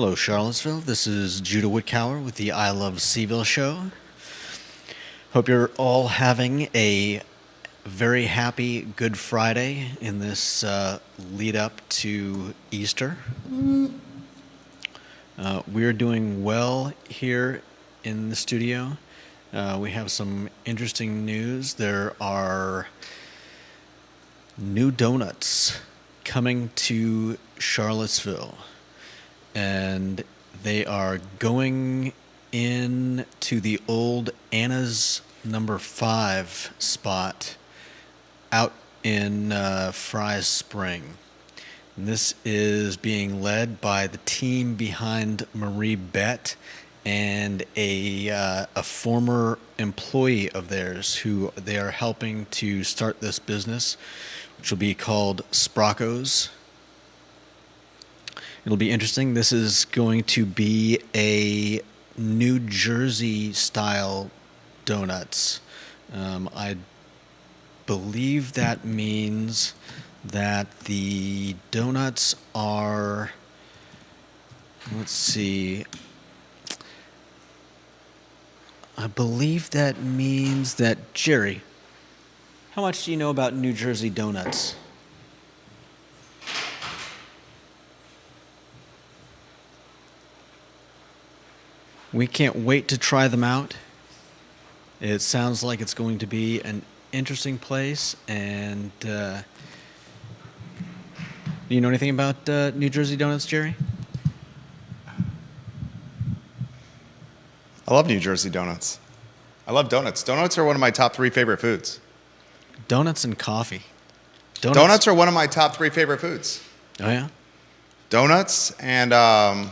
Hello, Charlottesville. This is Judah Whitcower with the I Love Seville show. Hope you're all having a very happy Good Friday in this lead up to Easter. We're doing well here in the studio. We have some interesting news. There are new donuts coming to Charlottesville, and they are going in to the old Anna's number 5 spot out in Fry's Spring. And this is being led by the team behind Marie Bett and a former employee of theirs who they are helping to start this business, which will be called Sprockos. It'll be interesting. This is going to be a New Jersey style donuts. I believe that means that the donuts are, let's see, I believe that means that, Jerry, how much do you know about New Jersey donuts? We can't wait to try them out. It sounds like it's going to be an interesting place. And do you know anything about New Jersey donuts, Jerry? I love New Jersey donuts. I love donuts. Donuts are one of my top 3 favorite foods. Donuts and coffee. Donuts are one of my top 3 favorite foods. Oh, yeah? Donuts and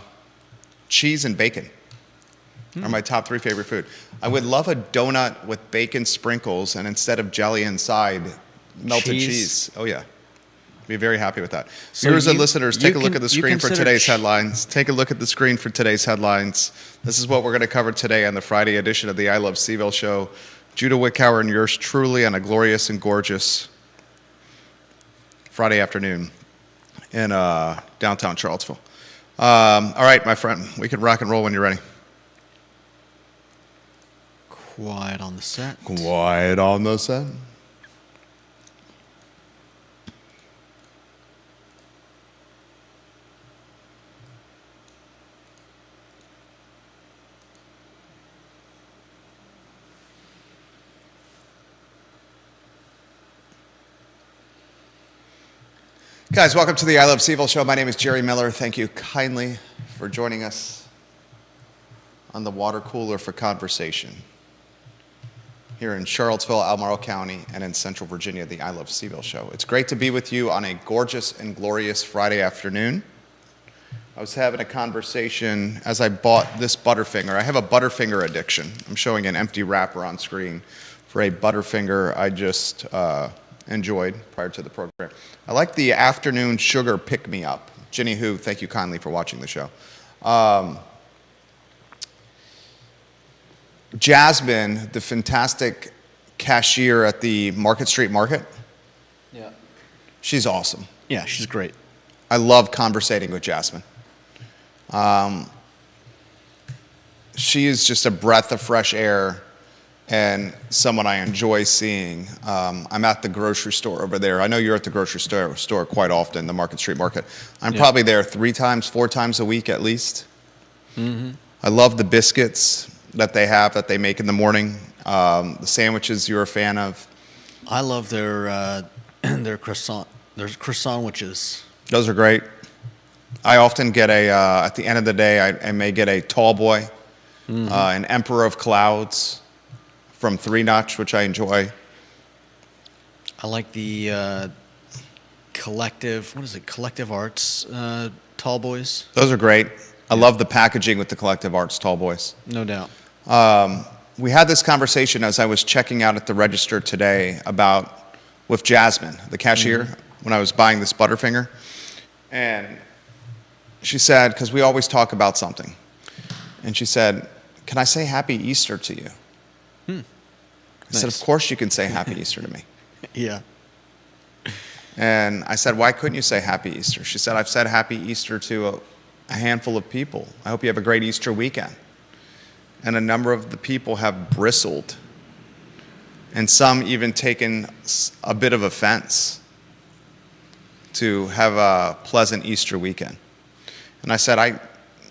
cheese and bacon are my top 3 favorite food. I would love a donut with bacon sprinkles and instead of jelly inside, melted cheese. Oh, yeah. Be very happy with that. So Viewers and listeners, take a look at the screen for today's consider headlines. Take a look at the screen for today's headlines. This is what we're going to cover today on the Friday edition of the I Love Seville show. Judah Whitcower and yours truly on a glorious and gorgeous Friday afternoon in downtown Charlottesville. All right, my friend, we can rock and roll when you're ready. Quiet on the set. Quiet on the set. Guys, welcome to the I Love Seville show. My name is Jerry Miller. Thank you kindly for joining us on the water cooler for conversation here in Charlottesville, Albemarle County, and in Central Virginia, the I Love Seville show. It's great to be with you on a gorgeous and glorious Friday afternoon. I was having a conversation as I bought this Butterfinger. I have a Butterfinger addiction. I'm showing an empty wrapper on screen for a Butterfinger I just enjoyed prior to the program. I like the afternoon sugar pick-me-up. Ginny Hu, thank you kindly for watching the show. Jasmine, the fantastic cashier at the Market Street Market. Yeah. She's awesome. Yeah, she's great. I love conversating with Jasmine. She is just a breath of fresh air and someone I enjoy seeing. I'm at the grocery store over there. I know you're at the grocery store quite often, the Market Street Market. I'm probably there 3 times, 4 times a week at least. Mm-hmm. I love the biscuits that they have that they make in the morning. The sandwiches you're a fan of. I love their croissant. Their croissantwiches. Those are great. I often get at the end of the day, I may get a tall boy, an Emperor of Clouds from 3 Notch, which I enjoy. I like the Collective Arts tall boys. Those are great. I love the packaging with the Collective Arts tall boys. No doubt. We had this conversation as I was checking out at the register today with Jasmine, the cashier, when I was buying this Butterfinger. And she said, because we always talk about something, and she said, "Can I say Happy Easter to you?" I said, "Of course you can say Happy Easter to me." Yeah. And I said, "Why couldn't you say Happy Easter?" She said, "I've said Happy Easter to a handful of people, I hope you have a great Easter weekend. And a number of the people have bristled, and some even taken a bit of offense to have a pleasant Easter weekend. And I said, I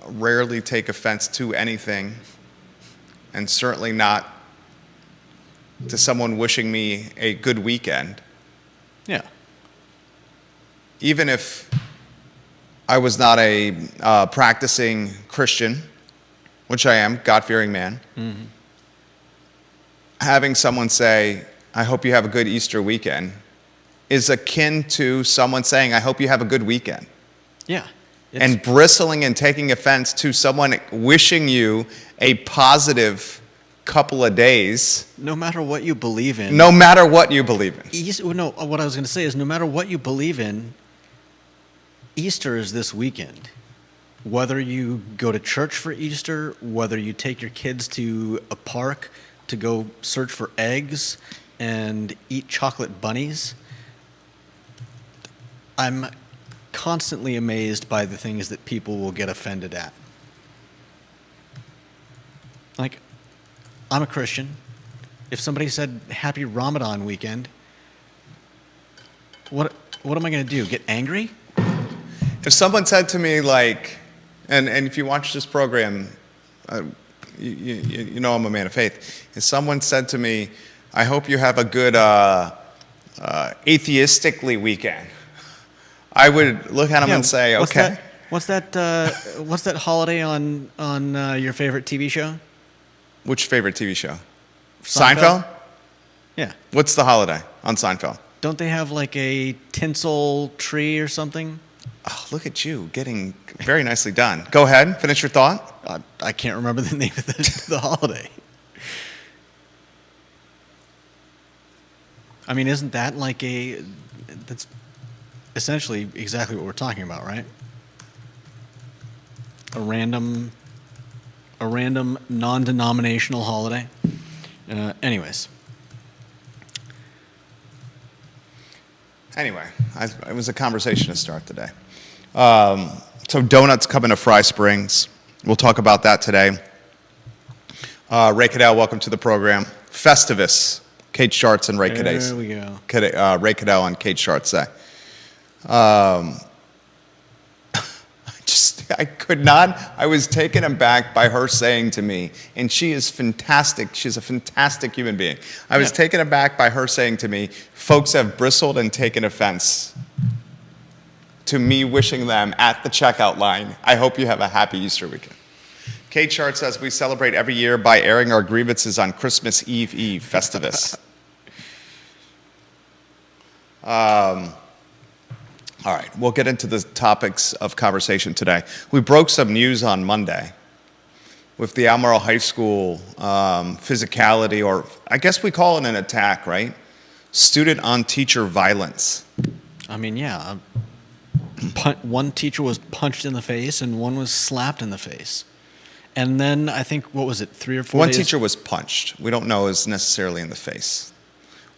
rarely take offense to anything, and certainly not to someone wishing me a good weekend. Yeah. Even if I was not a practicing Christian, which I am, God-fearing man, having someone say, I hope you have a good Easter weekend, is akin to someone saying, I hope you have a good weekend. Yeah. And bristling and taking offense to someone wishing you a positive couple of days. No matter what you believe in. No matter what you believe in. No, what I was going to say is no matter what you believe in, Easter is this weekend. Whether you go to church for Easter, whether you take your kids to a park to go search for eggs and eat chocolate bunnies, I'm constantly amazed by the things that people will get offended at. Like, I'm a Christian. If somebody said Happy Ramadan weekend, what am I going to do? Get angry? If someone said to me, like, and if you watch this program, you know I'm a man of faith. If someone said to me, I hope you have a good atheistically weekend, I would look at him and say, okay. What's that holiday on your favorite TV show? Which favorite TV show? Seinfeld? Seinfeld? Yeah. What's the holiday on Seinfeld? Don't they have like a tinsel tree or something? Oh, look at you, getting very nicely done. Go ahead, finish your thought. I can't remember the name of the holiday. I mean, isn't that that's essentially exactly what we're talking about, right? A random non-denominational holiday. Anyways. Anyway, it was a conversation to start today. So donuts coming to Fry Springs. We'll talk about that today. Ray Cadell, welcome to the program. Festivus, Kate Schartz and Ray Cadell. There we go. Ray Cadell and Kate Schartz say. I could not. I was taken aback by her saying to me, and she is fantastic. She's a fantastic human being. I was taken aback by her saying to me, folks have bristled and taken offense to me wishing them at the checkout line, I hope you have a happy Easter weekend. Kate Schartz says, we celebrate every year by airing our grievances on Christmas Eve, Festivus. All right, we'll get into the topics of conversation today. We broke some news on Monday with the Albemarle High School physicality, or I guess we call it an attack, right? Student-on-teacher violence. I mean, yeah. One teacher was punched in the face and one was slapped in the face. And then I think, what was it, 3 or 4 One days? teacher was punched. We don't know is necessarily in the face.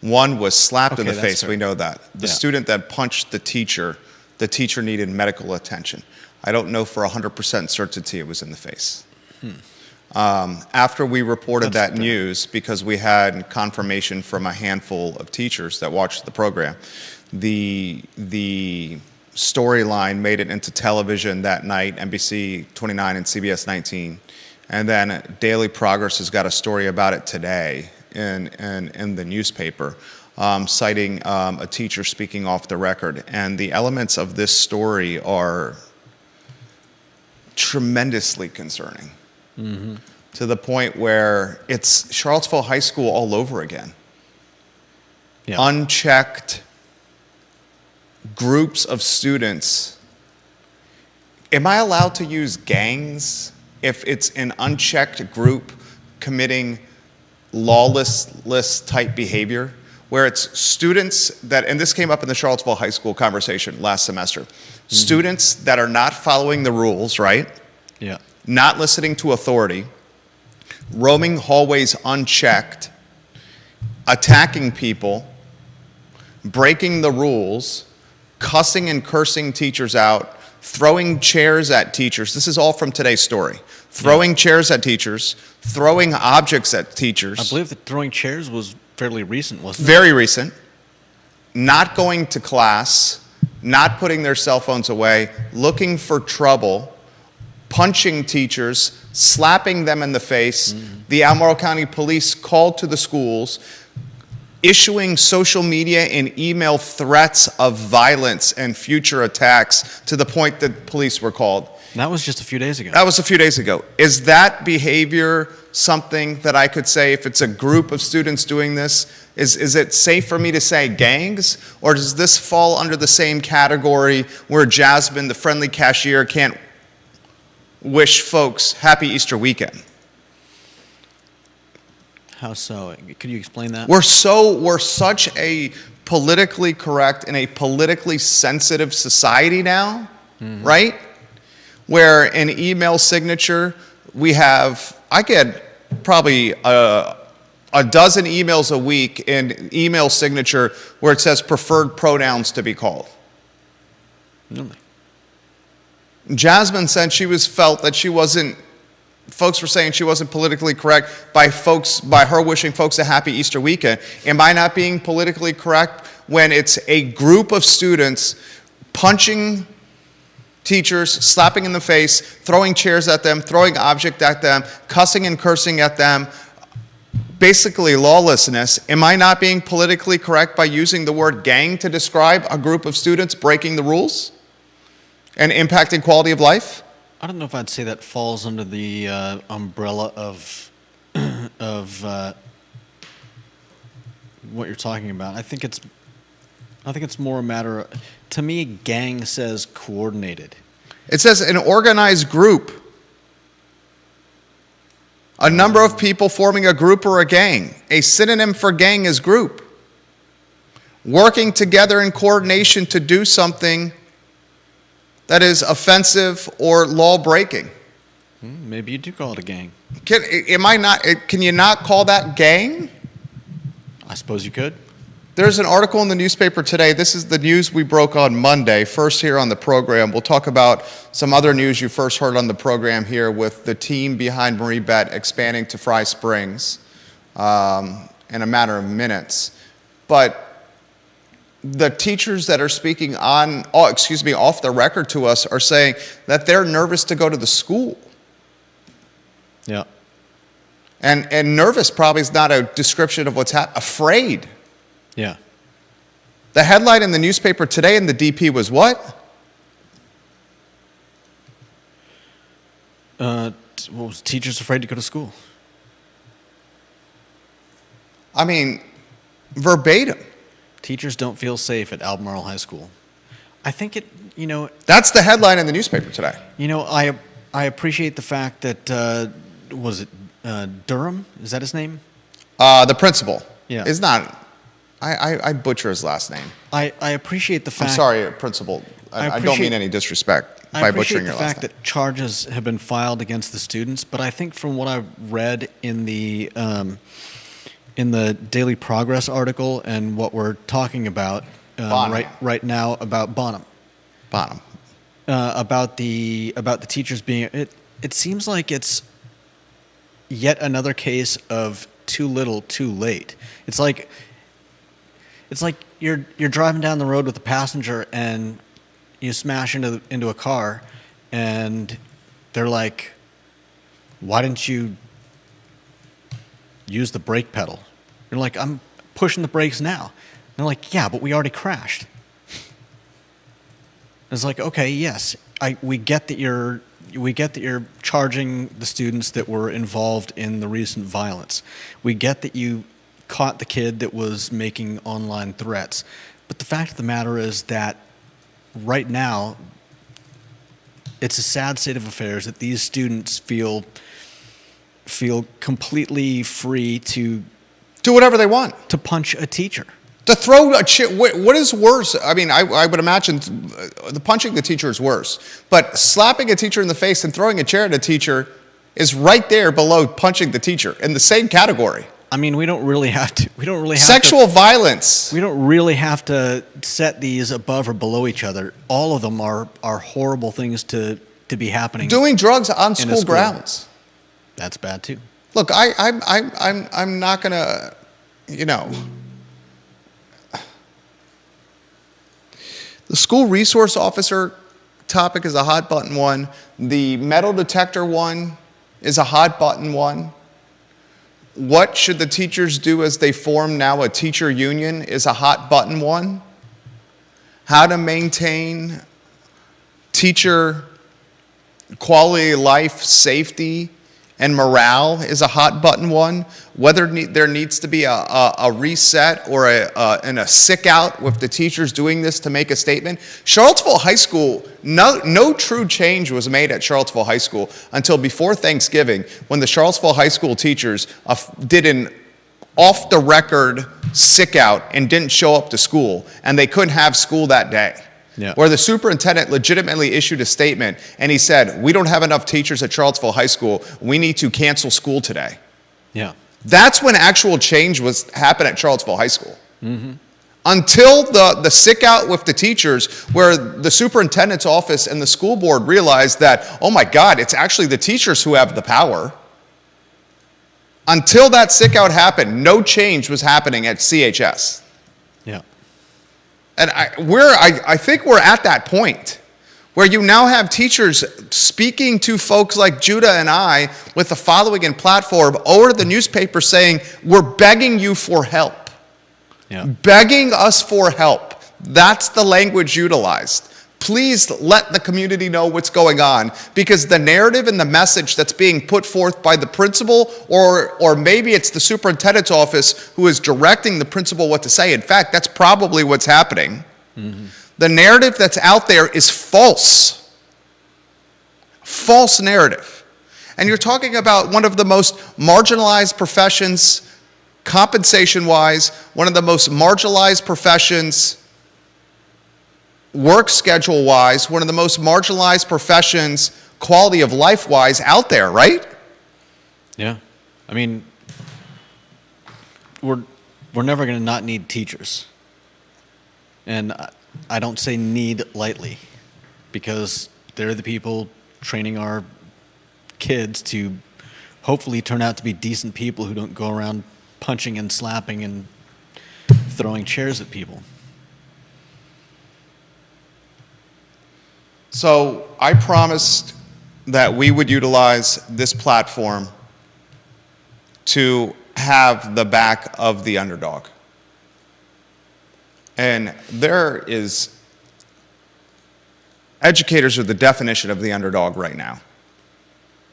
One was slapped in the face, we know that. The student that punched the teacher needed medical attention. I don't know for 100% certainty it was in the face. After we reported that news, because we had confirmation from a handful of teachers that watched the program, the storyline made it into television that night, NBC 29 and CBS 19. And then Daily Progress has got a story about it today in the newspaper, citing a teacher speaking off the record. And the elements of this story are tremendously concerning, to the point where it's Charlottesville High School all over again. Yeah. Unchecked groups of students. Am I allowed to use gangs if it's an unchecked group committing lawless type behavior, where it's students that, and this came up in the Charlottesville High School conversation last semester, students that are not following the rules, right? Yeah. Not listening to authority, roaming hallways unchecked, attacking people, breaking the rules, cussing and cursing teachers out, throwing chairs at teachers. This is all from today's story. Throwing chairs at teachers, throwing objects at teachers. I believe that throwing chairs was fairly recent, wasn't it? Very recent. Not going to class, not putting their cell phones away, looking for trouble, punching teachers, slapping them in the face. The Albemarle County Police called to the schools, issuing social media and email threats of violence and future attacks to the point that police were called. That was just a few days ago. That was a few days ago. Is that behavior something that I could say, if it's a group of students doing this, is it safe for me to say gangs? Or does this fall under the same category where Jasmine, the friendly cashier, can't wish folks happy Easter weekend? How so? Could you explain that? We're such a politically correct and a politically sensitive society now, right? Where an email signature, I get probably a dozen emails a week in email signature where it says preferred pronouns to be called. Really? Jasmine said felt that folks were saying she wasn't politically correct by her wishing folks a happy Easter weekend. Am I not being politically correct when it's a group of students punching teachers, slapping in the face, throwing chairs at them, throwing objects at them, cussing and cursing at them, basically lawlessness? Am I not being politically correct by using the word gang to describe a group of students breaking the rules and impacting quality of life? I don't know if I'd say that falls under the umbrella of what you're talking about. I think it's more a matter of, to me, gang says coordinated. It says an organized group. A number of people forming a group or a gang. A synonym for gang is group. Working together in coordination to do something that is offensive or law-breaking. Maybe you do call it a gang. Can you not call that gang? I suppose you could. There's an article in the newspaper today. This is the news we broke on Monday, first here on the program. We'll talk about some other news you first heard on the program here with the team behind Marie Bett expanding to Fry Springs in a matter of minutes. But the teachers that are speaking off the record to us are saying that they're nervous to go to the school. Yeah. And nervous probably is not a description of what's happening. Afraid. Yeah. The headline in the newspaper today in the DP was what? Was teachers afraid to go to school? I mean, verbatim. Teachers don't feel safe at Albemarle High School. I think That's the headline in the newspaper today. I appreciate the fact that, was it Durham? Is that his name? The principal. Yeah. Is not, I butcher his last name. I appreciate the fact. I'm sorry, principal. I don't mean any disrespect by butchering your last name. I appreciate the fact that charges have been filed against the students, but I think from what I've read in the Daily Progress article and what we're talking about right now about Bonham. About the teachers being it seems like it's yet another case of too little, too late. It's like you're driving down the road with a passenger and you smash into a car, and they're like, "Why didn't you use the brake pedal?" You're like, "I'm pushing the brakes now." And they're like, "Yeah, but we already crashed." It's like, okay, yes, we get that you're charging the students that were involved in the recent violence. We get that you caught the kid that was making online threats. But the fact of the matter is that right now, it's a sad state of affairs that these students feel completely free to do whatever they want. To punch a teacher. To throw a chair. What is worse? I mean, I would imagine the punching the teacher is worse. But slapping a teacher in the face and throwing a chair at a teacher is right there below punching the teacher in the same category. I mean, we don't really have to. Sexual violence. We don't really have to set these above or below each other. All of them are horrible things to be happening. Doing drugs on a school grounds. That's bad too. Look, I'm not gonna, the school resource officer topic is a hot button one. The metal detector one is a hot button one. What should the teachers do as they form now a teacher union is a hot button one. How to maintain teacher quality of life, safety, and morale is a hot button one. Whether there needs to be a reset or a sick out with the teachers doing this to make a statement. Charlottesville High School, no true change was made at Charlottesville High School until before Thanksgiving, when the Charlottesville High School teachers did an off-the-record sick out and didn't show up to school, and they couldn't have school that day. Yeah. Where the superintendent legitimately issued a statement, and he said, we don't have enough teachers at Charlottesville High School. We need to cancel school today. Yeah. That's when actual change was happened at Charlottesville High School. Mm-hmm. Until the sick out with the teachers, where the superintendent's office and the school board realized that, oh my God, it's actually the teachers who have the power. Until that sick out happened, no change was happening at CHS. Yeah. And I think we're at that point where you now have teachers speaking to folks like Judah and I with the following and platform over the newspaper saying, we're begging you for help. Yeah. Begging us for help. That's the language utilized. Please let the community know what's going on, because the narrative and the message that's being put forth by the principal, or maybe it's the superintendent's office who is directing the principal what to say. In fact, that's probably what's happening. Mm-hmm. The narrative that's out there is false. False narrative. And you're talking about one of the most marginalized professions, compensation-wise, one of the most marginalized professions work schedule-wise, one of the most marginalized professions, quality of life-wise out there, right? Yeah. I mean, we're never going to not need teachers. And I don't say need lightly, because they're the people training our kids to hopefully turn out to be decent people who don't go around punching and slapping and throwing chairs at people. So I promised that we would utilize this platform to have the back of the underdog. And educators are the definition of the underdog right now.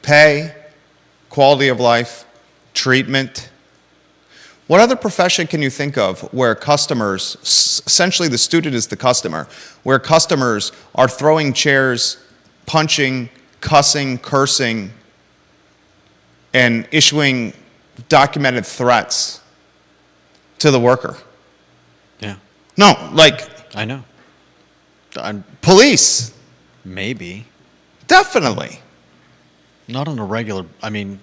Pay, quality of life, treatment. What other profession can you think of where customers, essentially the student is the customer, where customers are throwing chairs, punching, cussing, cursing, and issuing documented threats to the worker? Yeah. No, like... I know. Police. Maybe. Definitely. Not on a regular... I mean,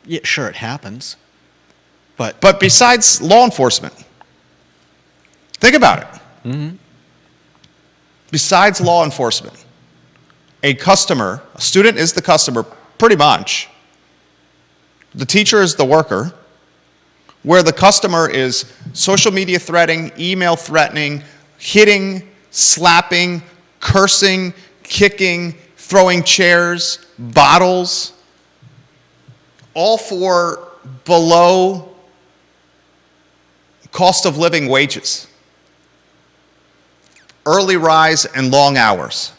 yeah, sure, it happens. But besides law enforcement, think about it. Mm-hmm. Besides law enforcement, a student is the customer pretty much. The teacher is the worker, where the customer is social media threatening, email threatening, hitting, slapping, cursing, kicking, throwing chairs, bottles, all for below cost of living wages, early rise and long hours.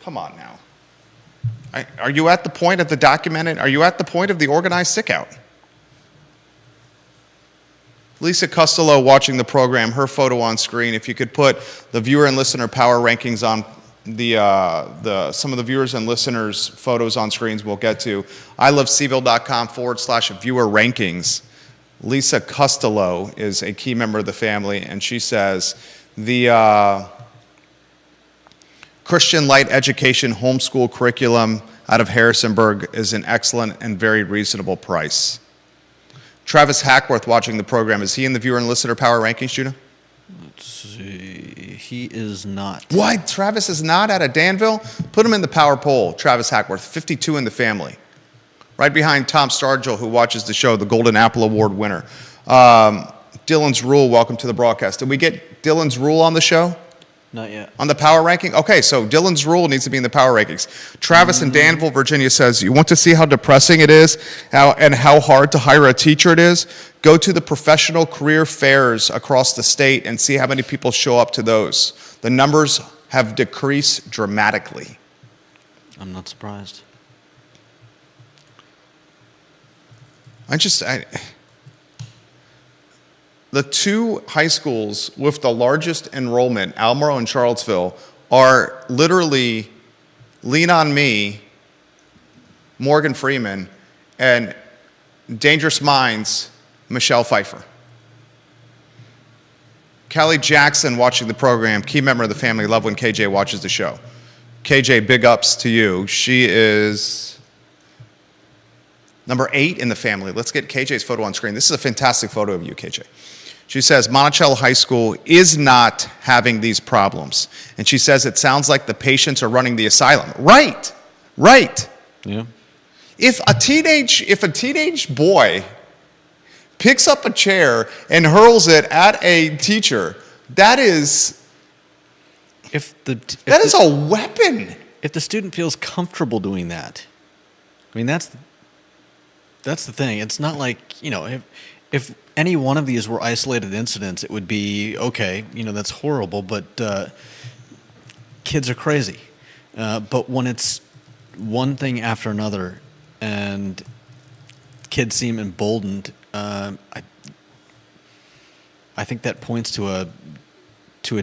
Come on now. Are you at the point of the documented? Are you at the point of the organized sick out? Lisa Costello watching the program, her photo on screen. If you could put the viewer and listener power rankings on some of the viewers and listeners' photos on screens we'll get to. iloveseville.com/viewer rankings. Lisa Costello is a key member of the family, and she says, the Christian Light Education homeschool curriculum out of Harrisonburg is an excellent and very reasonable price. Travis Hackworth watching the program. Is he in the viewer and listener power rankings, Judah? Let's see. He is not. Why? Travis is not out of Danville? Put him in the power poll. Travis Hackworth, 52 in the family. Right behind Tom Stargill, who watches the show, the Golden Apple Award winner. Dylan's Rule, welcome to the broadcast. Did we get Dylan's Rule on the show? Not yet. On the power ranking? Okay, so Dylan's Rule needs to be in the power rankings. Travis in Danville, Virginia says, you want to see how depressing it is and how hard to hire a teacher it is? Go to the professional career fairs across the state and see how many people show up to those. The numbers have decreased dramatically. I'm not surprised. The two high schools with the largest enrollment, Almaro and Charlottesville, are literally Lean on Me, Morgan Freeman, and Dangerous Minds, Michelle Pfeiffer. Callie Jackson watching the program, key member of the family, love when KJ watches the show. KJ, big ups to you. She is number 8 in the family. Let's get KJ's photo on screen. This is a fantastic photo of you, KJ. She says Monticello High School is not having these problems. And she says it sounds like the patients are running the asylum. Right. Yeah. If a teenage boy picks up a chair and hurls it at a teacher, that is a weapon. If the student feels comfortable doing that, I mean, that's the thing. It's not like, if any one of these were isolated incidents, it would be, okay, that's horrible, but kids are crazy. But when it's one thing after another and kids seem emboldened, I think that points to a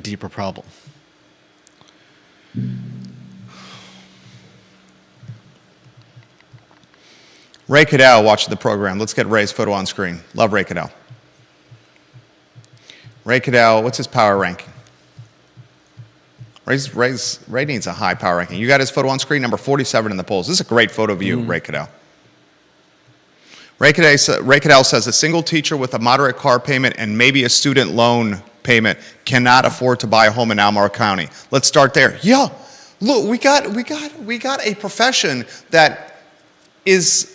deeper problem. Ray Cadell watching the program. Let's get Ray's photo on screen. Love Ray Cadell. Ray Cadell, what's his power ranking? Ray needs a high power ranking. You got his photo on screen, number 47 in the polls. This is a great photo of you, Ray Cadell. Ray Cadell says a single teacher with a moderate car payment and maybe a student loan payment cannot afford to buy a home in Albemarle County. Let's start there. Yeah, look, we got a profession that is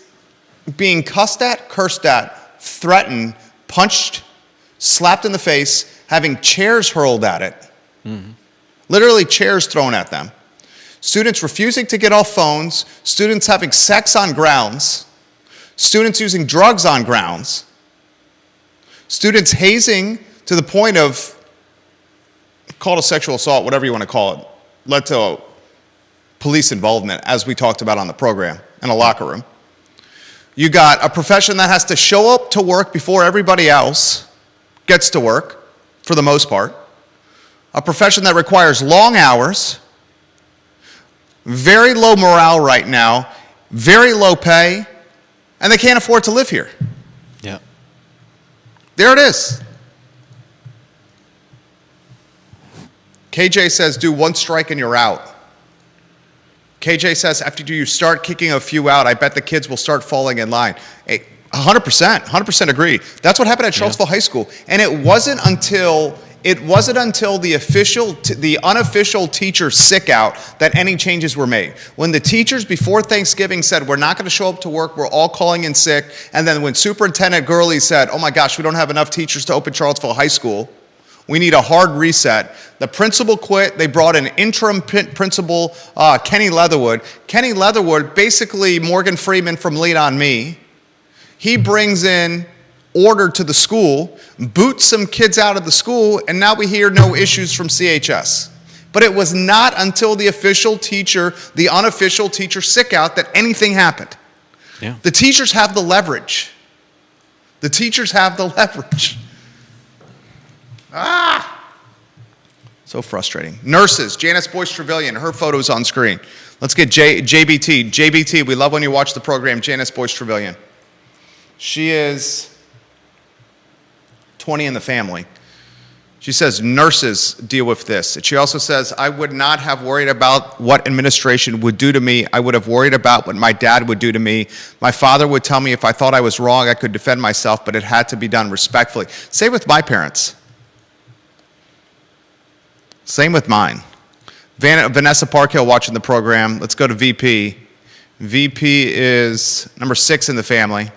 being cussed at, cursed at, threatened, punched, slapped in the face, having chairs hurled at it. Mm-hmm. Literally chairs thrown at them. Students refusing to get off phones, students having sex on grounds, students using drugs on grounds, students hazing to the point of, call it a sexual assault, whatever you want to call it, led to police involvement, as we talked about on the program, in a locker room. You got a profession that has to show up to work before everybody else gets to work, for the most part. A profession that requires long hours, very low morale right now, very low pay, and they can't afford to live here. Yeah. There it is. KJ says, do one strike and you're out. KJ says, after you start kicking a few out, I bet the kids will start falling in line. 100% agree. That's what happened at Charlottesville High School. And it wasn't until the unofficial teacher sick out that any changes were made. When the teachers before Thanksgiving said, we're not going to show up to work, we're all calling in sick, and then when Superintendent Gurley said, oh my gosh, we don't have enough teachers to open Charlottesville High School, we need a hard reset. The principal quit. They brought in interim principal, Kenny Leatherwood. Kenny Leatherwood, basically Morgan Freeman from Lean on Me. He brings in order to the school, boots some kids out of the school, and now we hear no issues from CHS. But it was not until the unofficial teacher sick out that anything happened. Yeah. The teachers have the leverage. So frustrating. Nurses, Janice Boyce Trevelyan, her photo's on screen. Let's get JBT. JBT, we love when you watch the program, Janice Boyce Trevelyan. She is 20 in the family. She says nurses deal with this. She also says, I would not have worried about what administration would do to me. I would have worried about what my dad would do to me. My father would tell me if I thought I was wrong, I could defend myself, but it had to be done respectfully. Same with my parents. Same with mine. Vanessa Parkhill watching the program. Let's go to VP. VP is number 6 in the family.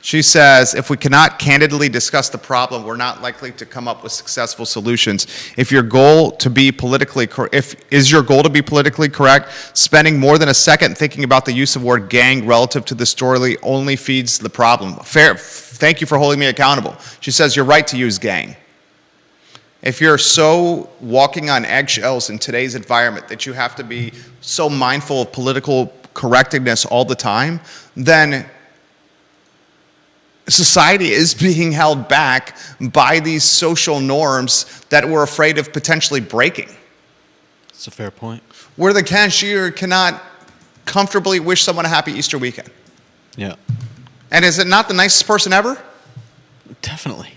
She says, if we cannot candidly discuss the problem, we're not likely to come up with successful solutions. Is your goal to be politically correct, spending more than a second thinking about the use of the word gang relative to the story only feeds the problem. Fair. Thank you for holding me accountable. She says, you're right to use gang. If you're so walking on eggshells in today's environment that you have to be so mindful of political correctness all the time, then society is being held back by these social norms that we're afraid of potentially breaking. That's a fair point. Where the cashier cannot comfortably wish someone a happy Easter weekend. Yeah. And is it not the nicest person ever? Definitely.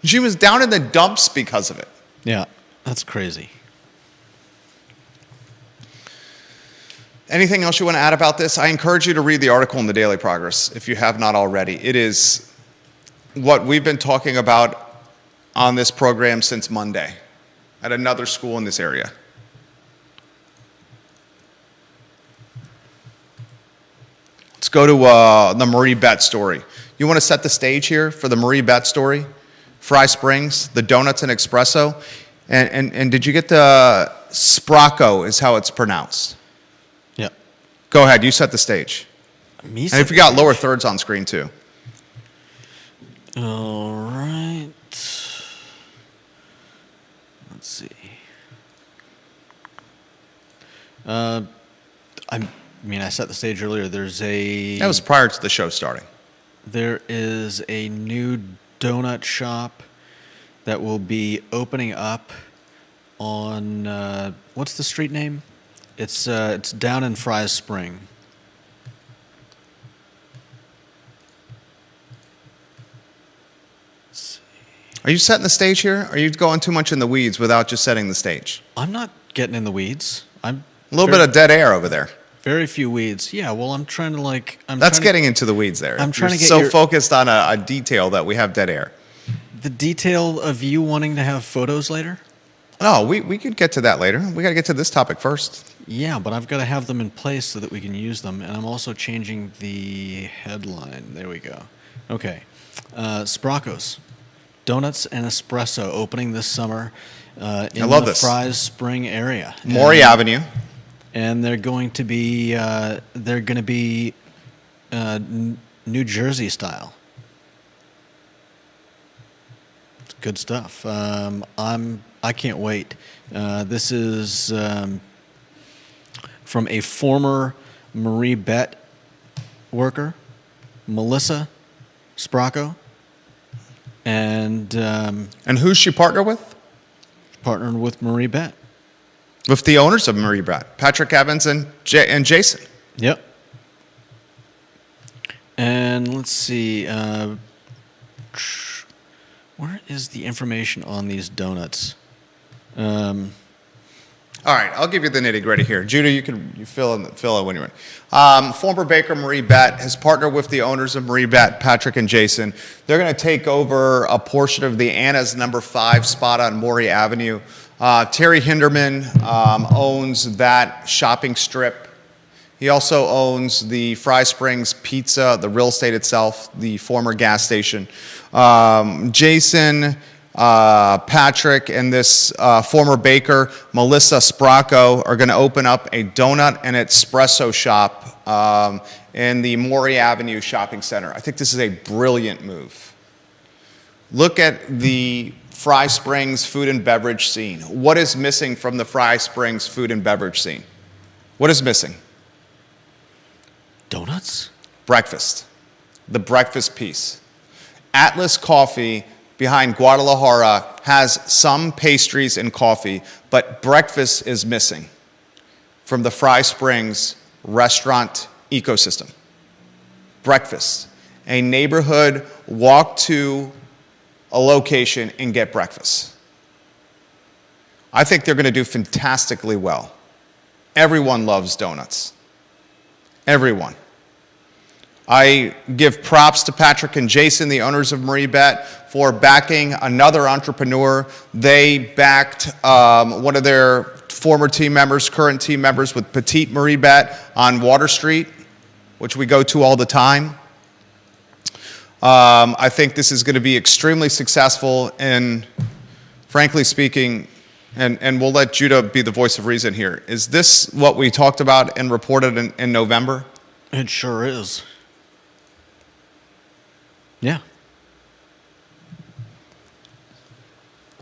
She was down in the dumps because of it. Yeah, that's crazy. Anything else you want to add about this? I encourage you to read the article in the Daily Progress if you have not already. It is what we've been talking about on this program since Monday at another school in this area. Let's go to the Marie Bett story. You want to set the stage here for the Marie Bett story? Fry Springs, the donuts and espresso. And did you get the Spracco is how it's pronounced? Yeah. Go ahead, you set the stage. And if you got lower thirds on screen too. All right. Let's see. I set the stage earlier. That was prior to the show starting. There is a new donut shop that will be opening up on what's the street name? It's down in Fry Spring. Are you setting the stage here? Or are you going too much in the weeds without just setting the stage? I'm not getting in the weeds. I'm a little bit of dead air over there. Very few weeds. Yeah, well, I'm trying to That's getting into the weeds there. I'm trying to get so focused on a detail that we have dead air. The detail of you wanting to have photos later? No, we could get to that later. We got to get to this topic first. Yeah, but I've got to have them in place so that we can use them. And I'm also changing the headline. There we go. Okay. Spracco's. Donuts and espresso opening this summer in the Fry Spring area. Maury Avenue. And they're going to be New Jersey style. It's good stuff. I can't wait. This is from a former Marie Bett worker, Melissa Spracco. And who's she partnered with? Partnered with Marie Bett. With the owners of Marie Bett, Patrick Evans and Jason. Yep. And let's see. Where is the information on these donuts? All right, I'll give you the nitty-gritty here. Judah, you fill in when you're ready. Former baker Marie Bett has partnered with the owners of Marie Bett, Patrick and Jason. They're going to take over a portion of the Anna's number 5 spot on Maury Avenue. Terry Hinderman owns that shopping strip. He also owns the Fry Springs Pizza, the real estate itself, the former gas station. Jason, Patrick, and this former baker, Melissa Spracco, are going to open up a donut and espresso shop in the Maury Avenue shopping center. I think this is a brilliant move. Look at the Fry Springs food and beverage scene. What is missing from the Fry Springs food and beverage scene? What is missing? Donuts? Breakfast. The breakfast piece. Atlas Coffee behind Guadalajara has some pastries and coffee, but breakfast is missing from the Fry Springs restaurant ecosystem. Breakfast. a neighborhood walk to a location and get breakfast. I think they're going to do fantastically well. Everyone loves donuts. Everyone. I give props to Patrick and Jason, the owners of Marie Bet, for backing another entrepreneur. They backed one of their former team members, current team members with Petite Marie Bet on Water Street, which we go to all the time. I think this is going to be extremely successful, and frankly speaking, and we'll let Judah be the voice of reason here. Is this what we talked about and reported in November? It sure is. Yeah.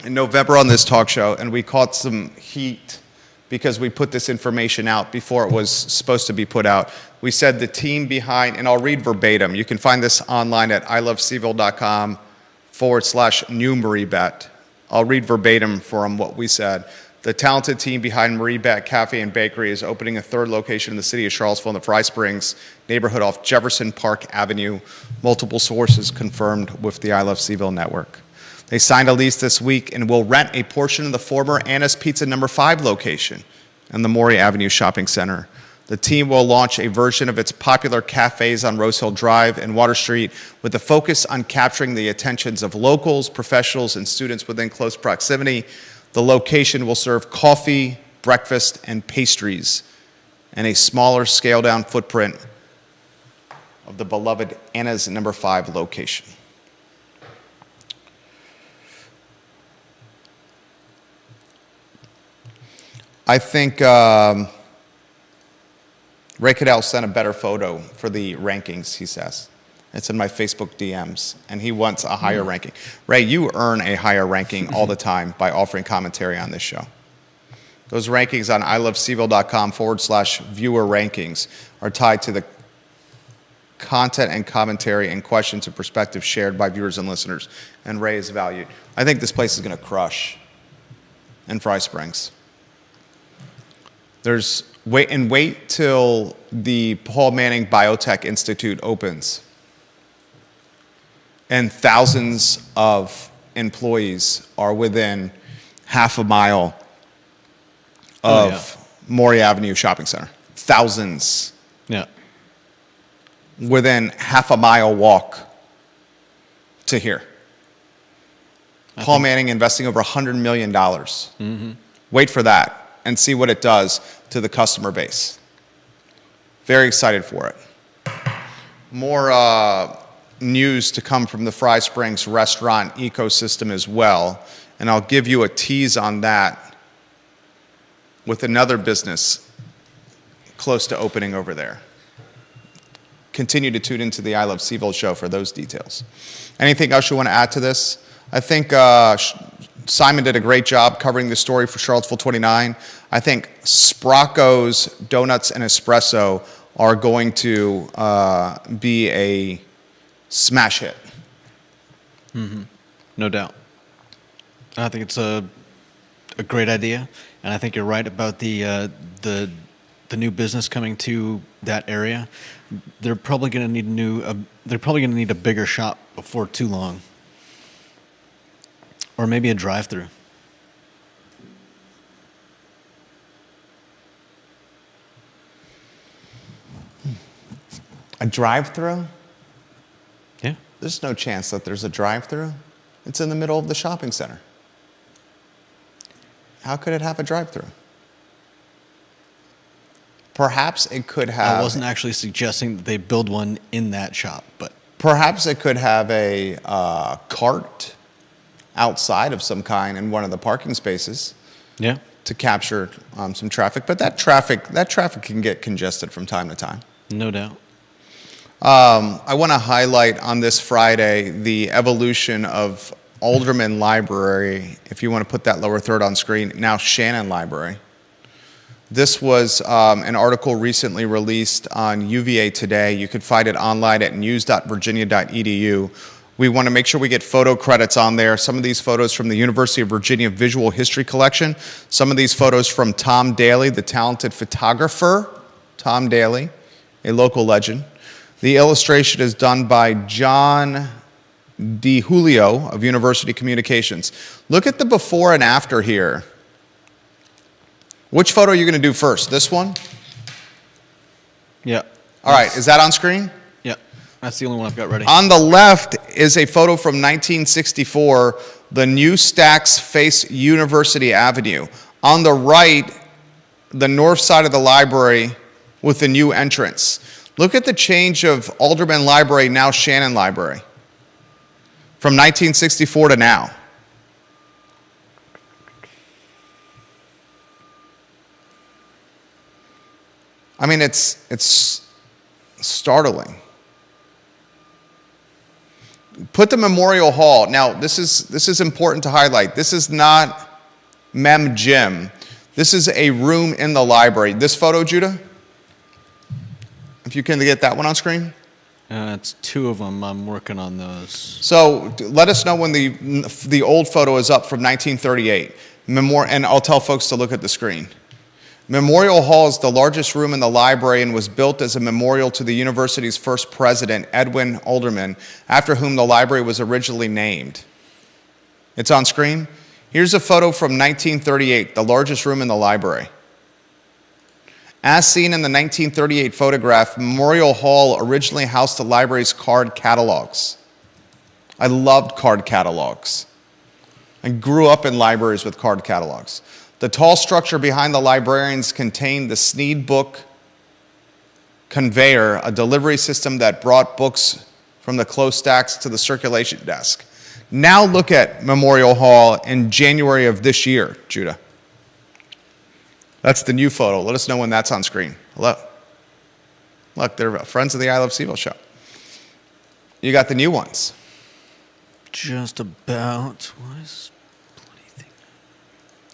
In November on this talk show, and we caught some heat because we put this information out before it was supposed to be put out. We said the team behind, and I'll read verbatim. You can find this online at iloveseville.com/new Marie Bet. I'll read verbatim from what we said. The talented team behind Marie Bet Cafe and Bakery is opening a third location in the city of Charlottesville in the Fry Springs neighborhood off Jefferson Park Avenue. Multiple sources confirmed with the I Love Seville network. They signed a lease this week and will rent a portion of the former Anna's Pizza No. 5 location in the Maury Avenue Shopping Center. The team will launch a version of its popular cafes on Rose Hill Drive and Water Street with a focus on capturing the attentions of locals, professionals, and students within close proximity. The location will serve coffee, breakfast, and pastries in a smaller scale-down footprint of the beloved Anna's No. 5 location. I think Ray Cadell sent a better photo for the rankings, he says. It's in my Facebook DMs, and he wants a higher ranking. Ray, you earn a higher ranking all the time by offering commentary on this show. Those rankings on iloveseville.com/viewer rankings are tied to the content and commentary and questions and perspectives shared by viewers and listeners, and Ray is valued. I think this place is going to crush in Fry Springs. Wait till the Paul Manning Biotech Institute opens, and thousands of employees are within half a mile of Maury Avenue Shopping Center. Thousands. Yeah. Within half a mile walk to here. Paul Manning investing over $100 million. Mm-hmm. Wait for that and see what it does to the customer base. Very excited for it. More news to come from the Fry Springs restaurant ecosystem as well, and I'll give you a tease on that with another business close to opening over there. Continue to tune into the I Love Seville show for those details. Anything else you want to add to this? I think Simon did a great job covering the story for Charlottesville 29. I think Spracco's Donuts and Espresso are going to be a smash hit. Mm-hmm. No doubt. I think it's a great idea, and I think you're right about the new business coming to that area. They're probably going to need a bigger shop before too long. Or maybe a drive-through. A drive-through? Yeah. There's no chance that there's a drive-through. It's in the middle of the shopping center. How could it have a drive-through? Perhaps it could have... I wasn't actually suggesting that they build one in that shop, but... Perhaps it could have a cart outside of some kind in one of the parking spaces. Yeah. To capture some traffic. But that traffic can get congested from time to time. No doubt. I want to highlight on this Friday the evolution of Alderman Library, if you want to put that lower third on screen, now Shannon Library. This was an article recently released on UVA Today. You can find it online at news.virginia.edu. We want to make sure we get photo credits on there. Some of these photos from the University of Virginia Visual History Collection. Some of these photos from Tom Daly, the talented photographer, Tom Daly, a local legend. The illustration is done by John DiJulio of University Communications. Look at the before and after here. Which photo are you going to do first? This one? Yeah. All right, is that on screen? Yeah. That's the only one I've got ready. On the left is a photo from 1964. The new stacks face University Avenue. On the right, the north side of the library with the new entrance. Look at the change of Alderman Library, now Shannon Library, from 1964 to now. I mean, it's startling. Put the Memorial Hall. Now, this is important to highlight. This is not Mem Gym. This is a room in the library. This photo, Judah? If you can get that one on screen. It's two of them. I'm working on those. So let us know when the old photo is up from 1938. And I'll tell folks to look at the screen. Memorial Hall is the largest room in the library and was built as a memorial to the university's first president, Edwin Alderman, after whom the library was originally named. It's on screen. Here's a photo from 1938, the largest room in the library. As seen in the 1938 photograph, Memorial Hall originally housed the library's card catalogs. I loved card catalogs. I grew up in libraries with card catalogs. The tall structure behind the librarians contained the Sneed Book Conveyor, a delivery system that brought books from the closed stacks to the circulation desk. Now look at Memorial Hall in January of this year, Judah. That's the new photo. Let us know when that's on screen. Hello. Look, they're friends of the I Love CVille show. You got the new ones. Just about. What is bloody thing?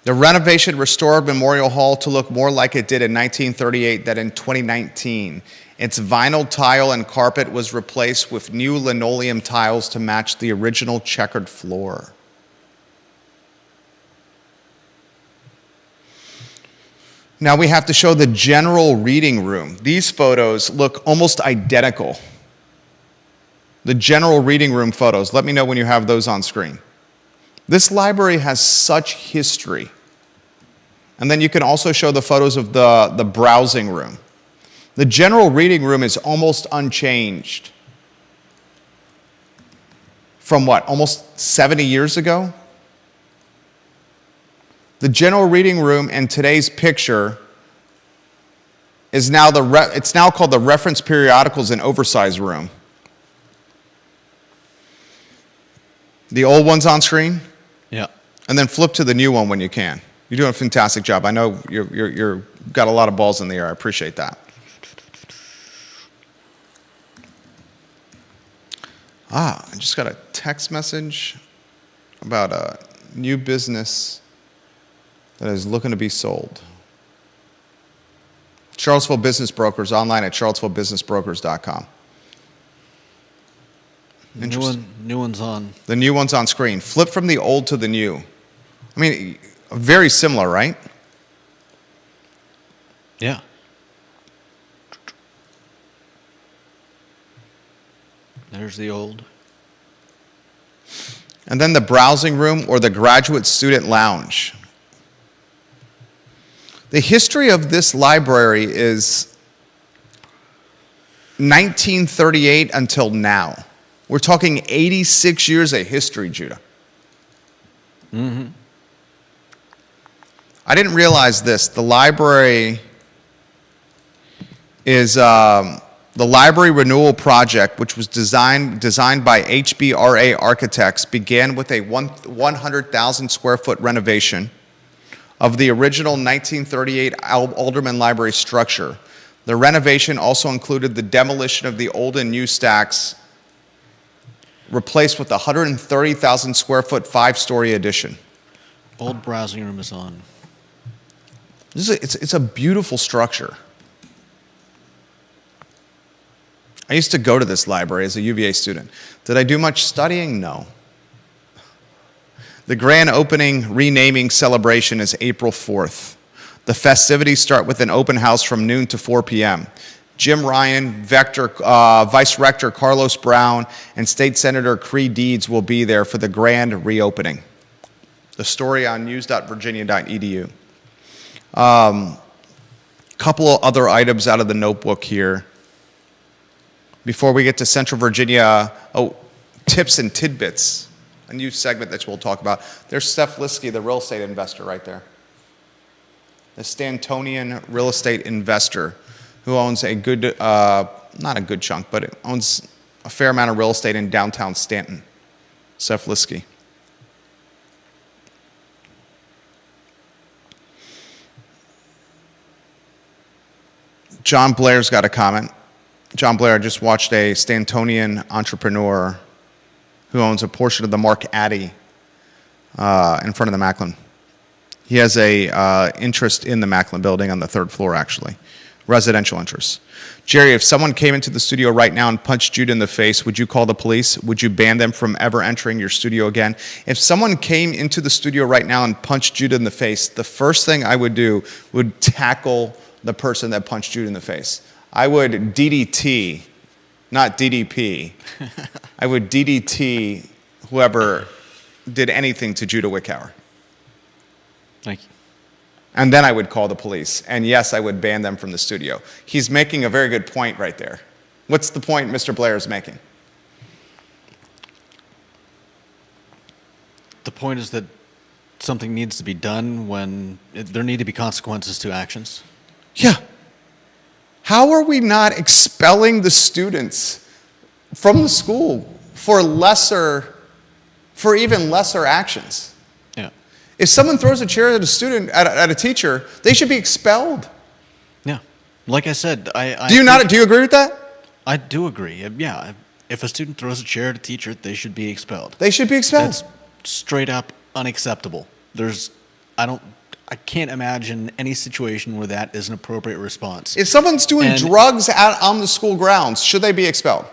The renovation restored Memorial Hall to look more like it did in 1938 than in 2019. Its vinyl tile and carpet was replaced with new linoleum tiles to match the original checkered floor. Now we have to show the general reading room. These photos look almost identical. The general reading room photos. Let me know when you have those on screen. This library has such history. And then you can also show the photos of the browsing room. The general reading room is almost unchanged. From what, almost 70 years ago? The general reading room in today's picture is now it's now called the Reference Periodicals and Oversize Room. The old one's on screen? Yeah. And then flip to the new one when you can. You're doing a fantastic job. I know you're got a lot of balls in the air. I appreciate that. I just got a text message about a new business that is looking to be sold. Charlottesville Business Brokers, online at charlottesvillebusinessbrokers.com. New one's on. The new one's on screen. Flip from the old to the new. I mean, very similar, right? Yeah. There's the old. And then the browsing room or the graduate student lounge. The history of this library is 1938 until now. We're talking 86 years of history, Judah. Mm-hmm. I didn't realize this. The library is the Library Renewal Project, which was designed by HBRA Architects, began with a 100,000 square foot renovation of the original 1938 Alderman Library structure. The renovation also included the demolition of the old and new stacks, replaced with a 130,000 square foot 5-story addition. Old browsing room is on. It's a beautiful structure. I used to go to this library as a UVA student. Did I do much studying? No. The grand opening renaming celebration is April 4th. The festivities start with an open house from noon to 4 p.m. Jim Ryan, Vice Rector Carlos Brown, and State Senator Creed Deeds will be there for the grand reopening. The story on news.virginia.edu. Couple of other items out of the notebook here. Before we get to Central Virginia, tips and tidbits, a new segment that we'll talk about. There's Steph Liskey, the real estate investor right there. The Stantonian real estate investor who owns a good, not a good chunk, but it owns a fair amount of real estate in downtown Stanton. Steph Liskey. John Blair's got a comment. John Blair just watched a Stantonian entrepreneur who owns a portion of the Mark Addy in front of the Macklin. He has a interest in the Macklin building on the third floor, actually. Residential interest. Jerry, if someone came into the studio right now and punched Judah in the face, would you call the police? Would you ban them from ever entering your studio again? If someone came into the studio right now and punched Judah in the face, the first thing I would do would tackle the person that punched Judah in the face. I would DDT, not DDP. I would DDT whoever did anything to Judah Wickhauer. Thank you. And then I would call the police. And yes, I would ban them from the studio. He's making a very good point right there. What's the point Mr. Blair is making? The point is that something needs to be done when there need to be consequences to actions. Yeah. How are we not expelling the students from the school for even lesser actions? Yeah. If someone throws a chair at a student, at a teacher, they should be expelled. Yeah. Like I said, Do you agree with that? I do agree. Yeah. If a student throws a chair at a teacher, they should be expelled. They should be expelled. That's straight up unacceptable. I can't imagine any situation where that is an appropriate response. If someone's doing drugs out on the school grounds, should they be expelled?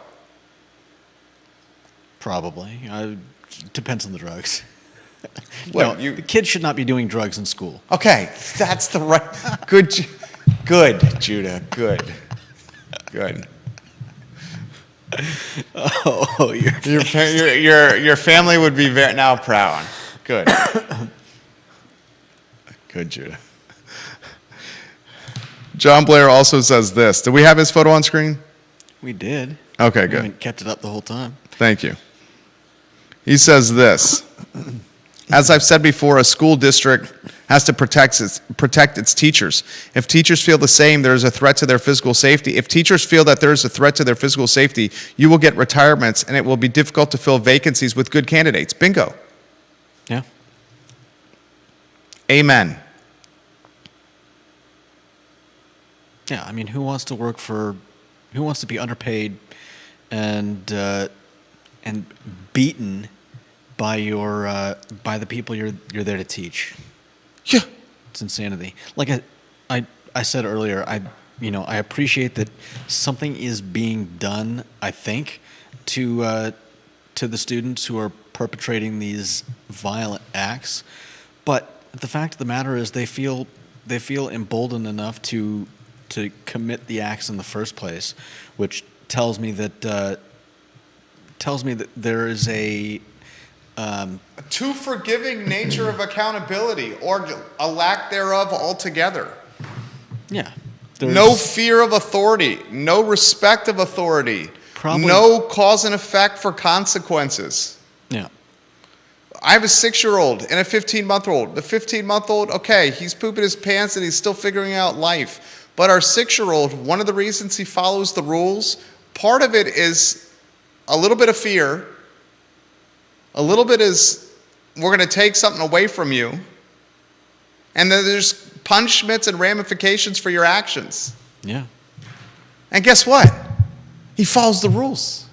Probably. Depends on the drugs. Well, the kids should not be doing drugs in school. Okay, that's the right. Good, Judah. Good. Oh, Your family would be now proud. Good. Good, Judah. John Blair also says this. Did we have his photo on screen? We did. Okay, We good. haven't kept it up the whole time. Thank you. He says this. As I've said before, a school district has to protect its teachers. If teachers feel the same, there is a threat to their physical safety. If teachers feel that there is a threat to their physical safety, you will get retirements, and it will be difficult to fill vacancies with good candidates. Bingo. Yeah. Amen. Yeah, I mean, who wants to be underpaid and beaten by the people you're there to teach? Yeah. It's insanity. Like I said earlier, I appreciate that something is being done, I think, to the students who are perpetrating these violent acts, but the fact of the matter is they feel emboldened enough to commit the acts in the first place, which tells me that there is a too forgiving nature of accountability, or a lack thereof altogether. Yeah. No fear of authority, no respect of authority, Probably. No cause and effect for consequences. Yeah. I have a 6-year-old and a 15-month-old. The 15-month-old, okay, he's pooping his pants and he's still figuring out life. But our 6-year-old, one of the reasons he follows the rules, part of it is a little bit of fear. A little bit is, we're going to take something away from you. And then there's punishments and ramifications for your actions. Yeah. And guess what? He follows the rules.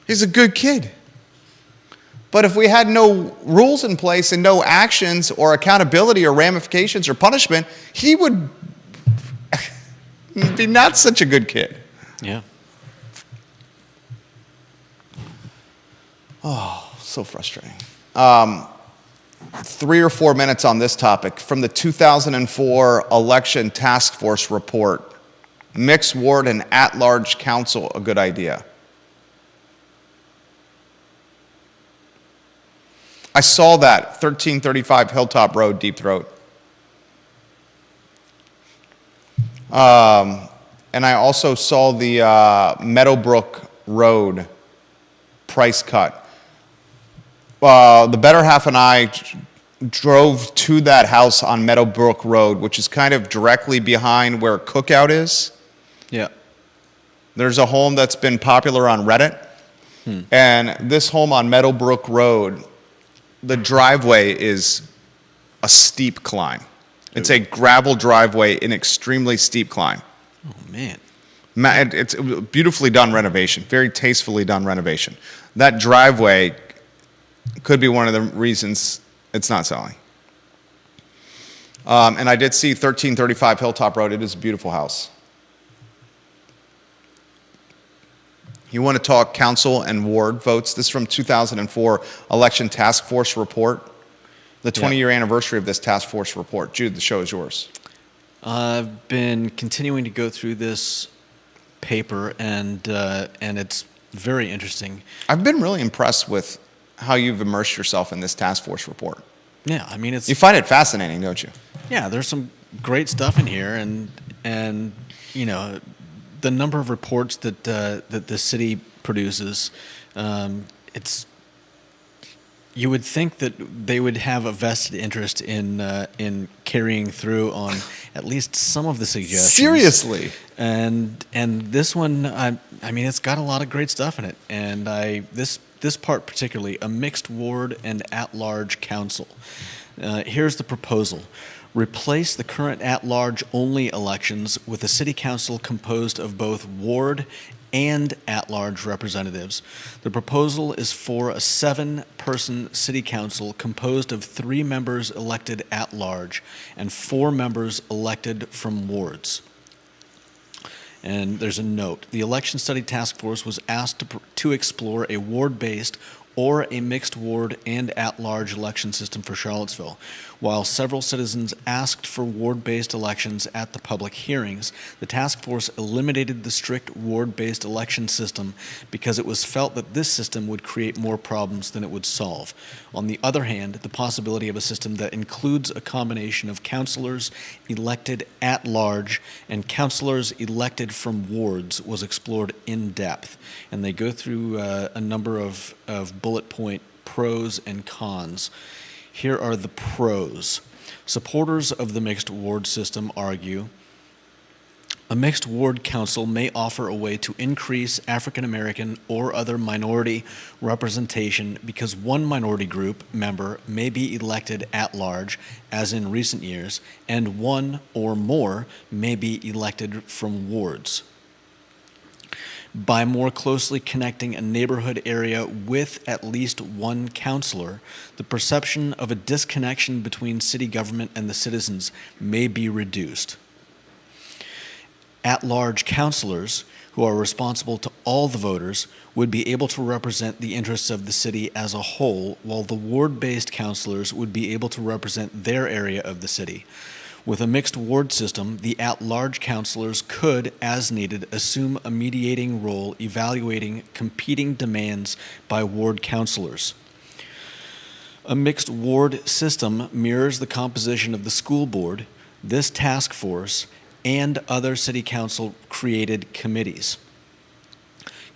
He's a good kid. But if we had no rules in place and no actions or accountability or ramifications or punishment, he would be not such a good kid. Yeah. Oh, so frustrating. 3 or 4 minutes on this topic from the 2004 Election Task Force report mixed ward and at-large council a good idea? I saw that, 1335 Hilltop Road, Deep Throat. And I also saw the Meadowbrook Road price cut. The better half and I drove to that house on Meadowbrook Road, which is kind of directly behind where Cookout is. Yeah. There's a home that's been popular on Reddit. And this home on Meadowbrook Road, the driveway is a steep climb. It's a gravel driveway, an extremely steep climb. Oh, man. It's a beautifully done renovation, very tastefully done renovation. That driveway could be one of the reasons it's not selling. And I did see 1335 Hilltop Road. It is a beautiful house. You want to talk council and ward votes? This is from 2004 Election Task Force report. The 20-year anniversary of this task force report. Jude, the show is yours. I've been continuing to go through this paper, and it's very interesting. I've been really impressed with how you've immersed yourself in this task force report. Yeah, I mean, You find it fascinating, don't you? yeah, there's some great stuff in here, and you know, the number of reports that that the city produces, it's. You would think that they would have a vested interest in carrying through on at least some of the suggestions. Seriously. And this one, I mean, it's got a lot of great stuff in it. And this part particularly, a mixed ward and at-large council. Here's the proposal. Replace the current at-large only elections with a city council composed of both ward and at-large representatives. The proposal is for a 7-person city council composed of 3 members elected at-large and 4 members elected from wards. And there's a note. The Election Study Task Force was asked to explore a ward-based or a mixed ward and at-large election system for Charlottesville. While several citizens asked for ward-based elections at the public hearings, the task force eliminated the strict ward-based election system because it was felt that this system would create more problems than it would solve. On the other hand, the possibility of a system that includes a combination of councilors elected at large and councilors elected from wards was explored in depth. And they go through a number of bullet point pros and cons. Here are the pros. Supporters of the mixed ward system argue a mixed ward council may offer a way to increase African American or other minority representation because one minority group member may be elected at large, as in recent years, and one or more may be elected from wards. By more closely connecting a neighborhood area with at least one councilor, the perception of a disconnection between city government and the citizens may be reduced. At-large councilors, who are responsible to all the voters, would be able to represent the interests of the city as a whole, while the ward-based councilors would be able to represent their area of the city. With a mixed ward system, the at-large councilors could, as needed, assume a mediating role evaluating competing demands by ward councilors. A mixed ward system mirrors the composition of the school board, this task force, and other city council created committees.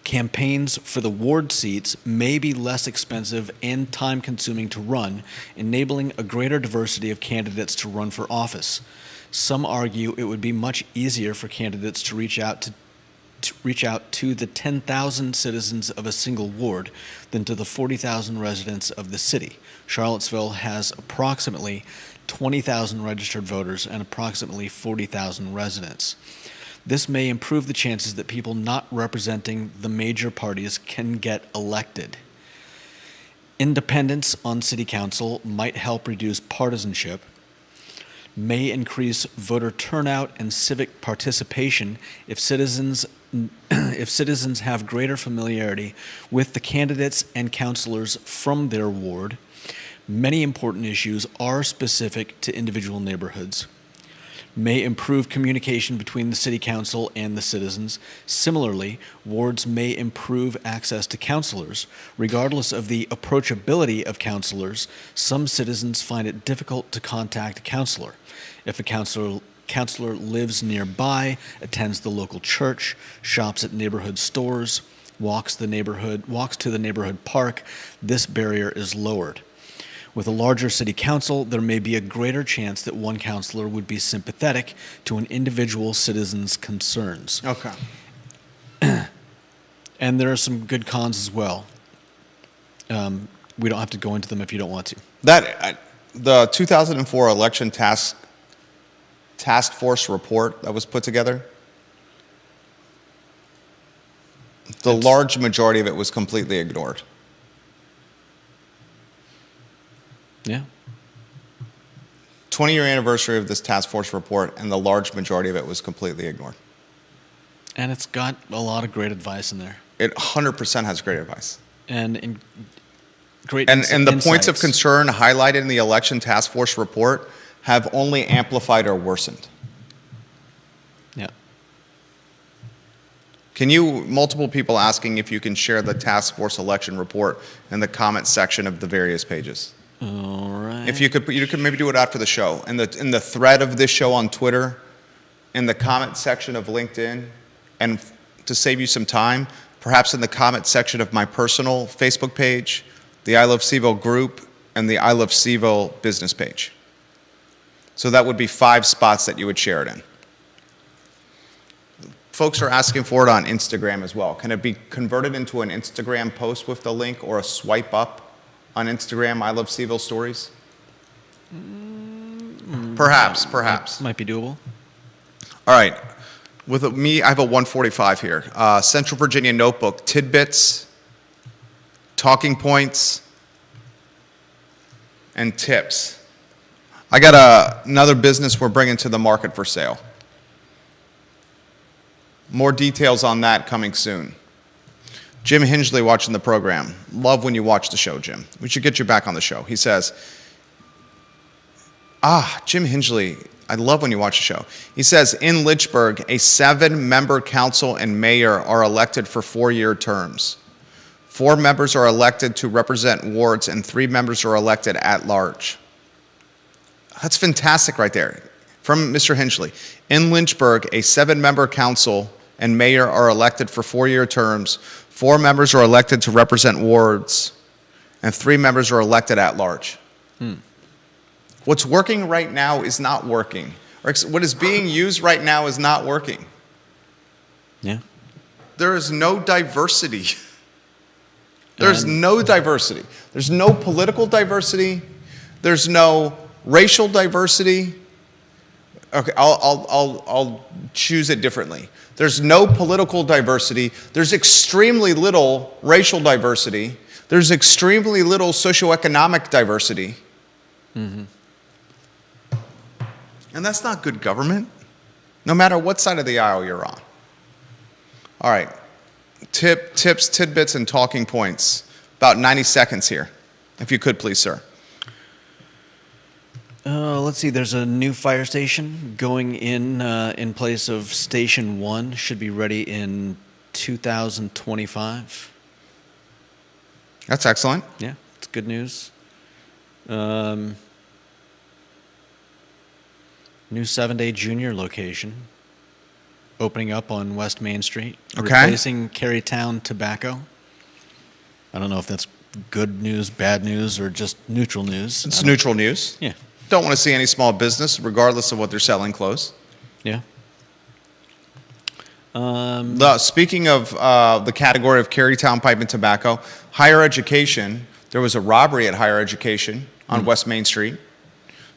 Campaigns for the ward seats may be less expensive and time-consuming to run, enabling a greater diversity of candidates to run for office. Some argue it would be much easier for candidates to reach out to the 10,000 citizens of a single ward than to the 40,000 residents of the city. Charlottesville has approximately 20,000 registered voters and approximately 40,000 residents. This may improve the chances that people not representing the major parties can get elected. Independence on city council might help reduce partisanship, may increase voter turnout and civic participation if citizens have greater familiarity with the candidates and councilors from their ward. Many important issues are specific to individual neighborhoods. may improve communication between the city council and the citizens. Similarly, wards may improve access to counselors. Regardless of the approachability of counselors, some citizens find it difficult to contact a counselor. If a counselor lives nearby, attends the local church, shops at neighborhood stores, walks to the neighborhood park, this barrier is lowered. With a larger city council, there may be a greater chance that one counselor would be sympathetic to an individual citizen's concerns. Okay. And there are some good cons as well. We don't have to go into them if you don't want to. The 2004 election task force report that was put together, the large majority of it was completely ignored. Yeah. 20-year anniversary of this task force report, and the large majority of it was completely ignored. And it's got a lot of great advice in there. It 100% has great advice. And great And the points of insights. concern highlighted in the election task force report have only amplified or worsened. Yeah. Multiple people asking if you can share the task force election report in the comment section of the various pages. All right. If you could maybe do it after the show. In the thread of this show on Twitter, in the comment section of LinkedIn, and to save you some time, perhaps in the comment section of my personal Facebook page, the I Love CVille group, and the I Love CVille business page. So that would be 5 spots that you would share it in. Folks are asking for it on Instagram as well. Can it be converted into an Instagram post with the link, or a swipe up on Instagram, I Love CVille Stories? Perhaps. Might be doable. All right. With me, I have a 145 here. Central Virginia Notebook, tidbits, talking points, and tips. I got another business we're bringing to the market for sale. More details on that coming soon. Jim Hingley watching the program. Love when you watch the show, Jim. We should get you back on the show. He says, Jim Hingley, I love when you watch the show. He says, in Lynchburg, a 7-member council and mayor are elected for 4-year terms. 4 members are elected to represent wards, and 3 members are elected at large. That's fantastic right there. From Mr. Hingley. In Lynchburg, a 7-member council and mayor are elected for 4-year terms. 4 members are elected to represent wards, and 3 members are elected at large. What's working right now is not working. Or what is being used right now is not working. Yeah. There is no diversity. There's no diversity. There's no political diversity. There's no racial diversity. Okay, I'll choose it differently. There's no political diversity. There's extremely little racial diversity. There's extremely little socioeconomic diversity. Mm-hmm. And that's not good government, no matter what side of the aisle you're on. All right, tips, tidbits, and talking points. About 90 seconds here, if you could, please, sir. Let's see. There's a new fire station going in place of Station 1. Should be ready in 2025. That's excellent. Yeah, it's good news. New 7-Day Junior location opening up on West Main Street. Okay. Replacing Carytown Tobacco. I don't know if that's good news, bad news, or just neutral news. It's neutral news. Yeah. Don't want to see any small business, regardless of what they're selling, close. Yeah. Speaking of the category of Carytown Pipe and Tobacco, higher education, there was a robbery at higher education on West Main Street.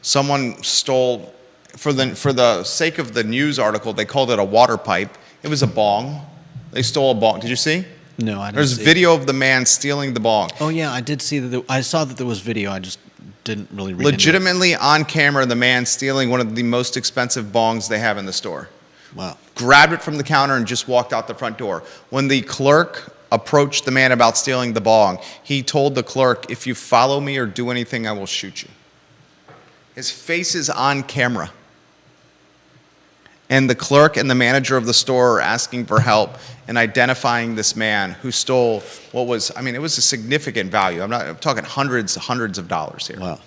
Someone stole, for the sake of the news article, they called it a water pipe. It was a bong. They stole a bong. Did you see? No, I didn't There's see video of the man stealing the bong. Oh, yeah, I did see that. I saw that there was video. I just didn't really read into it. Legitimately on camera, the man stealing one of the most expensive bongs they have in the store. Wow. Grabbed it from the counter and just walked out the front door. When the clerk approached the man about stealing the bong, he told the clerk, if you follow me or do anything, I will shoot you. His face is on camera. And the clerk and the manager of the store are asking for help in identifying this man who stole what was, I mean, it was a significant value. I'm talking hundreds of dollars here. Wow.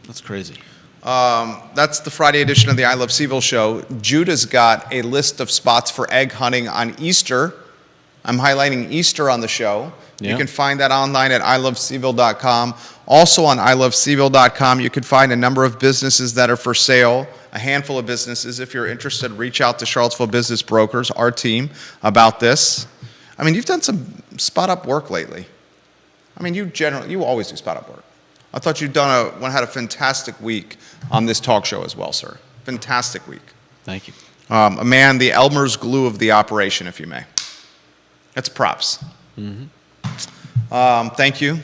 That's crazy. That's the Friday edition of the I Love CVille show. Judah's got a list of spots for egg hunting on Easter. I'm highlighting Easter on the show. Yeah. You can find that online at ilovecville.com. Also on ilovecville.com, you can find a number of businesses that are for sale, a handful of businesses. If you're interested, reach out to Charlottesville Business Brokers, our team, about this. I mean, you've done some spot-up work lately. I mean, you always do spot-up work. I thought you'd had a fantastic week on this talk show as well, sir. Fantastic week. Thank you. A man, the Elmer's glue of the operation, if you may. That's props. Thank you.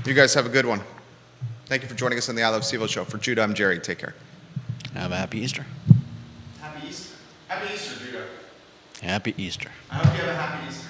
You guys have a good one. Thank you for joining us on the I Love CVille show. For Judah, I'm Jerry. Take care. Have a happy Easter. Happy Easter. Happy Easter, Judah. Happy Easter. I hope you have a happy Easter.